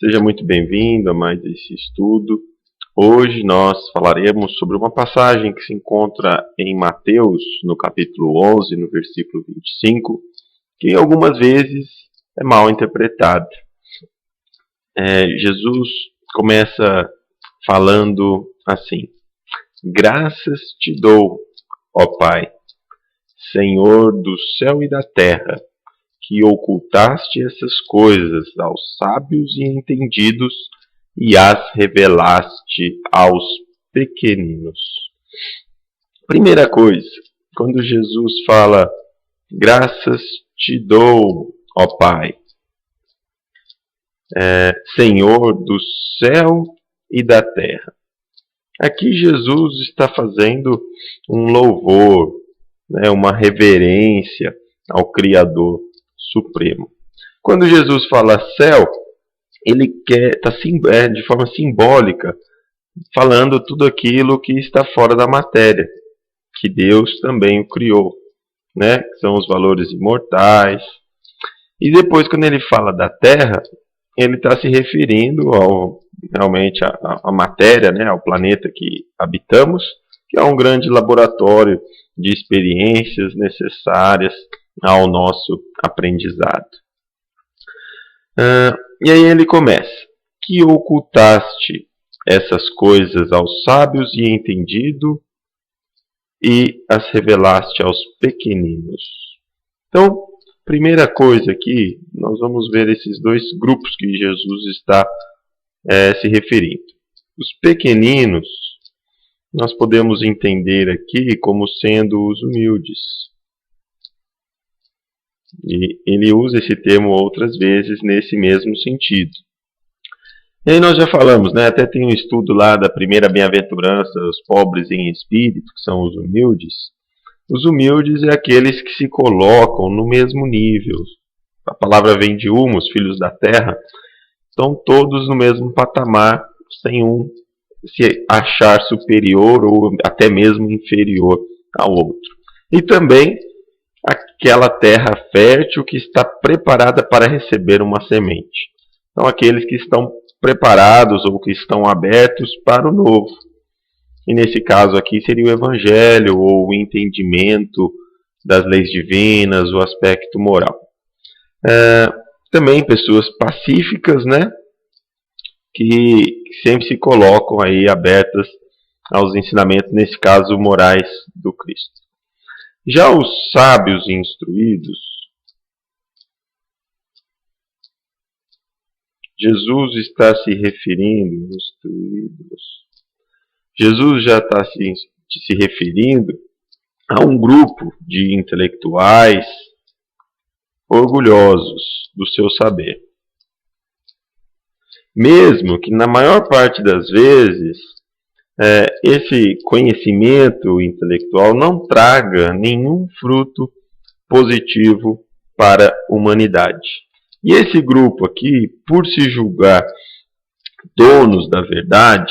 Seja muito bem-vindo a mais esse estudo. Hoje nós falaremos sobre uma passagem que se encontra em Mateus, no capítulo 11, no versículo 25, que algumas vezes é mal interpretado. Jesus começa falando assim: Graças te dou, ó Pai, Senhor do céu e da terra, que ocultaste essas coisas aos sábios e entendidos e as revelaste aos pequeninos. Primeira coisa, quando Jesus fala, graças te dou, ó Pai, Senhor do céu e da terra. Aqui Jesus está fazendo um louvor, uma reverência ao Criador Supremo. Quando Jesus fala céu, ele está de forma simbólica falando tudo aquilo que está fora da matéria, que Deus também o criou, que são os valores imortais. E depois, quando ele fala da terra, ele está se referindo realmente à matéria, ao planeta que habitamos, que é um grande laboratório de experiências necessárias ao nosso aprendizado. E aí ele começa: que ocultaste essas coisas aos sábios e entendidos e as revelaste aos pequeninos. Então, primeira coisa aqui, nós vamos ver esses dois grupos que Jesus está se referindo. Os pequeninos, nós podemos entender aqui como sendo os humildes. E ele usa esse termo outras vezes nesse mesmo sentido. E aí nós já falamos, até tem um estudo lá da primeira bem-aventurança, os pobres em espírito, que são os humildes. Os humildes é aqueles que se colocam no mesmo nível. A palavra vem de humos, filhos da terra. Estão todos no mesmo patamar, sem um se achar superior ou até mesmo inferior ao outro. E também aquela terra fértil que está preparada para receber uma semente. São aqueles que estão preparados ou que estão abertos para o novo. E nesse caso aqui seria o evangelho ou o entendimento das leis divinas, o aspecto moral. Também pessoas pacíficas, que sempre se colocam aí abertas aos ensinamentos, nesse caso, morais do Cristo. Já os sábios e instruídos, Jesus está se referindo, Jesus já está se referindo a um grupo de intelectuais orgulhosos do seu saber. Mesmo que na maior parte das vezes esse conhecimento intelectual não traga nenhum fruto positivo para a humanidade. E esse grupo aqui, por se julgar donos da verdade,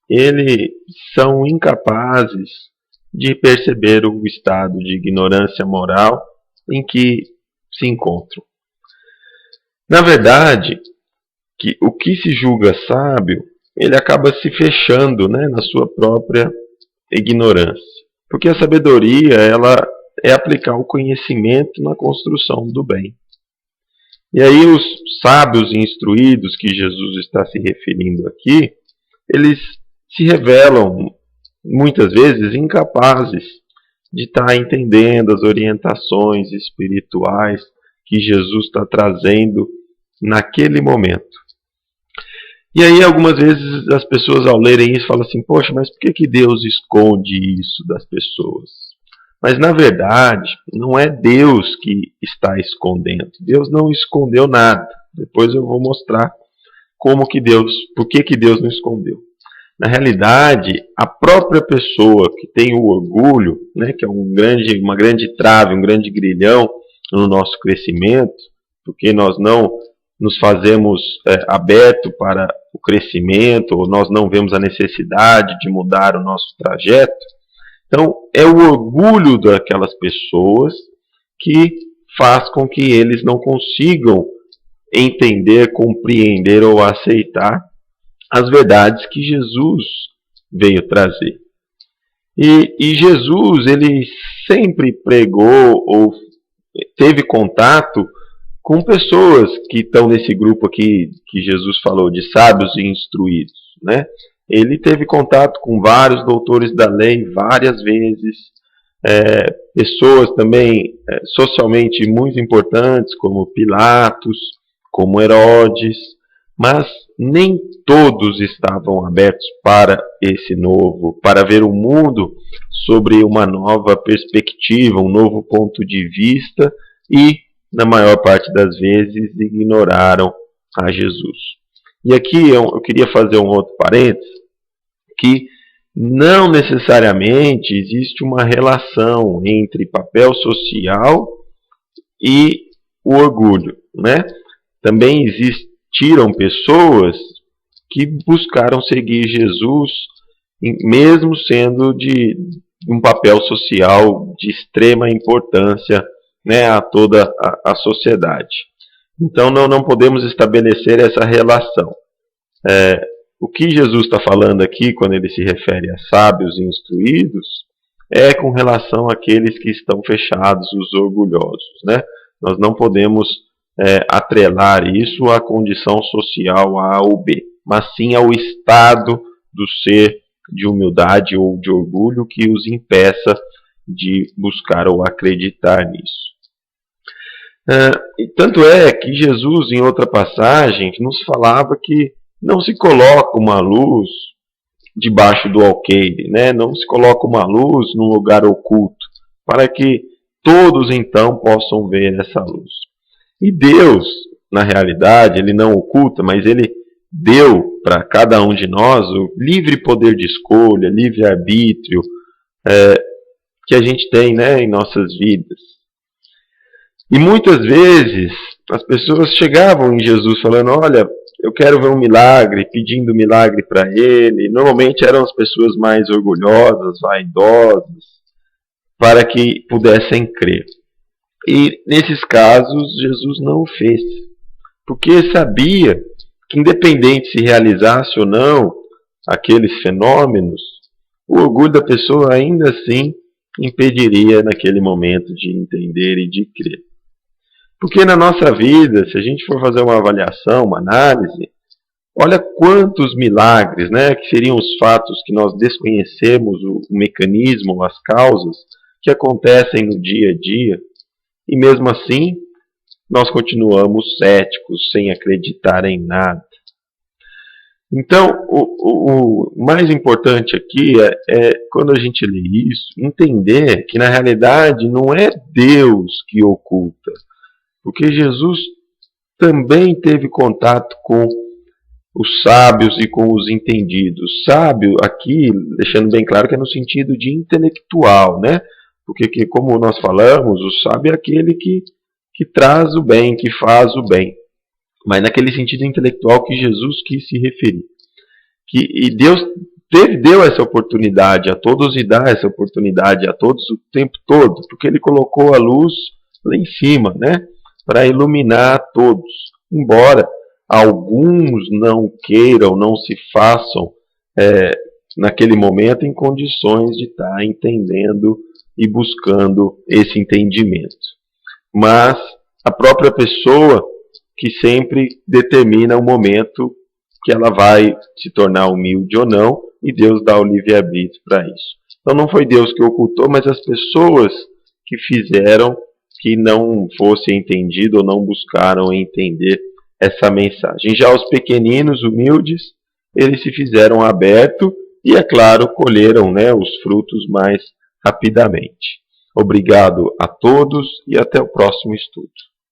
eles são incapazes de perceber o estado de ignorância moral em que se encontram. Na verdade, o que se julga sábio, ele acaba se fechando na sua própria ignorância. Porque a sabedoria ela é aplicar o conhecimento na construção do bem. E aí os sábios e instruídos que Jesus está se referindo aqui, eles se revelam muitas vezes incapazes de estar entendendo as orientações espirituais que Jesus está trazendo naquele momento. E aí algumas vezes as pessoas ao lerem isso falam assim, poxa, mas por que Deus esconde isso das pessoas? Mas na verdade não é Deus que está escondendo. Deus não escondeu nada. Depois eu vou mostrar por que Deus não escondeu. Na realidade, a própria pessoa que tem o orgulho, que é uma grande trave, um grande grilhão no nosso crescimento, porque nós não nos fazemos aberto para o crescimento, ou nós não vemos a necessidade de mudar o nosso trajeto. Então, é o orgulho daquelas pessoas que faz com que eles não consigam entender, compreender ou aceitar as verdades que Jesus veio trazer. E Jesus, ele sempre pregou ou teve contato com pessoas que estão nesse grupo aqui que Jesus falou, de sábios e instruídos, né? Ele teve contato com vários doutores da lei várias vezes, pessoas também socialmente muito importantes, como Pilatos, como Herodes, mas nem todos estavam abertos para esse novo, para ver o mundo sobre uma nova perspectiva, um novo ponto de vista, e, na maior parte das vezes, ignoraram a Jesus. E aqui eu queria fazer um outro parênteses, que não necessariamente existe uma relação entre papel social e o orgulho, né? Também existiram pessoas que buscaram seguir Jesus, mesmo sendo de um papel social de extrema importância, né, a toda a sociedade. Então não podemos estabelecer essa relação. O que Jesus está falando aqui, quando ele se refere a sábios e instruídos, é com relação àqueles que estão fechados, os orgulhosos, né? Nós não podemos atrelar isso à condição social A ou B, mas sim ao estado do ser de humildade ou de orgulho que os impeça de buscar ou acreditar nisso. E tanto é que Jesus, em outra passagem, nos falava que não se coloca uma luz debaixo do alqueire, né? Não se coloca uma luz num lugar oculto, para que todos então possam ver essa luz. E Deus, na realidade, ele não oculta, mas ele deu para cada um de nós o livre poder de escolha, livre arbítrio que a gente tem, né, em nossas vidas. E muitas vezes as pessoas chegavam em Jesus falando: olha, eu quero ver um milagre, pedindo milagre para ele. Normalmente eram as pessoas mais orgulhosas, vaidosas, para que pudessem crer. E nesses casos Jesus não o fez, porque sabia que, independente se realizasse ou não aqueles fenômenos, o orgulho da pessoa ainda assim impediria naquele momento de entender e de crer. Porque na nossa vida, se a gente for fazer uma avaliação, uma análise, olha quantos milagres, né, que seriam os fatos que nós desconhecemos o mecanismo, as causas, que acontecem no dia a dia, e mesmo assim nós continuamos céticos, sem acreditar em nada. Então, o mais importante aqui é, quando a gente lê isso, entender que na realidade não é Deus que oculta, porque Jesus também teve contato com os sábios e com os entendidos. Sábio aqui, deixando bem claro que é no sentido de intelectual, né? Porque, como nós falamos, o sábio é aquele que traz o bem, que faz o bem. Mas naquele sentido intelectual que Jesus quis se referir. E Deus deu essa oportunidade a todos e dá essa oportunidade a todos o tempo todo, porque Ele colocou a luz lá em cima, né? Para iluminar a todos. Embora alguns não queiram, não se façam naquele momento em condições de estar entendendo e buscando esse entendimento. Mas a própria pessoa que sempre determina o momento que ela vai se tornar humilde ou não, e Deus dá o livre-arbítrio para isso. Então não foi Deus que ocultou, mas as pessoas que fizeram que não fosse entendido ou não buscaram entender essa mensagem. Já os pequeninos, humildes, eles se fizeram abertos e, é claro, colheram, né, os frutos mais rapidamente. Obrigado a todos e até o próximo estudo.